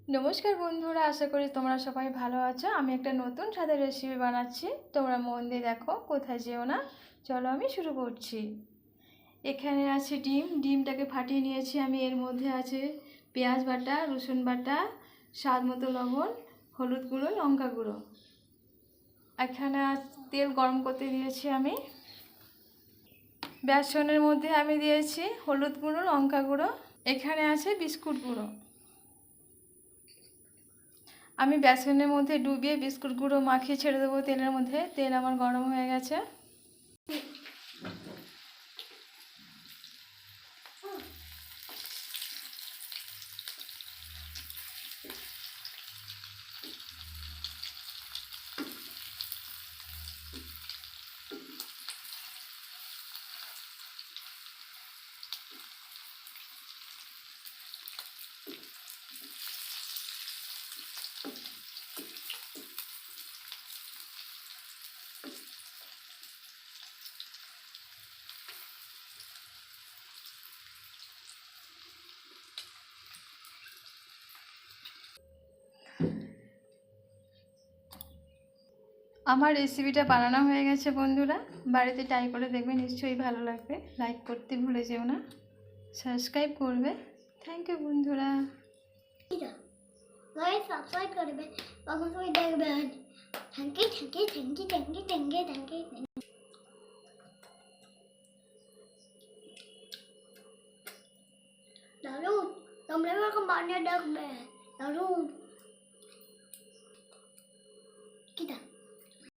নমস্কার বন্ধুরা, আশা করি তোমরা সবাই ভালো আছো। আমি একটা নতুন স্বাদের রেসিপি বানাচ্ছি, তোমরা মন দিয়ে দেখো, কোথায় যেও না। চলো আমি শুরু করছি। এখানে আছে ডিমটাকে ফাটিয়ে নিয়েছি আমি। এর মধ্যে আছে পেঁয়াজ বাটা, রসুন বাটা, স্বাদ মতো লবণ, হলুদ গুঁড়ো, লঙ্কা গুঁড়ো। এখানে তেল গরম করতে দিয়েছি আমি। বেসনের মধ্যে আমি দিয়েছি হলুদ গুঁড়ো, লঙ্কা গুঁড়ো। এখানে আছে বিস্কুট গুঁড়ো। আমি বেসনের মধ্যে ডুবিয়ে বিস্কুট গুঁড়ো মাখিয়ে ছেড়ে দেবো তেলের মধ্যে। তেল আমার গরম হয়ে গেছে। আমার রেসিপিটা বানানো হয়ে গেছে বন্ধুরা। বাড়িতে ট্রাই করে দেখবে, নিশ্চয়ই ভালো লাগবে। লাইক করতে ভুলে যেও না, সাবস্ক্রাইব করবে। থ্যাংক ইউ বন্ধুরা। সাবস্ক্রাইব করবে, অবশ্যই দেখবেন। Thank you, thank you, thank you, thank you, thank you, thank you. দারুণ, তোমরা এরকম বানিয়ে দেখবে, দারুণ।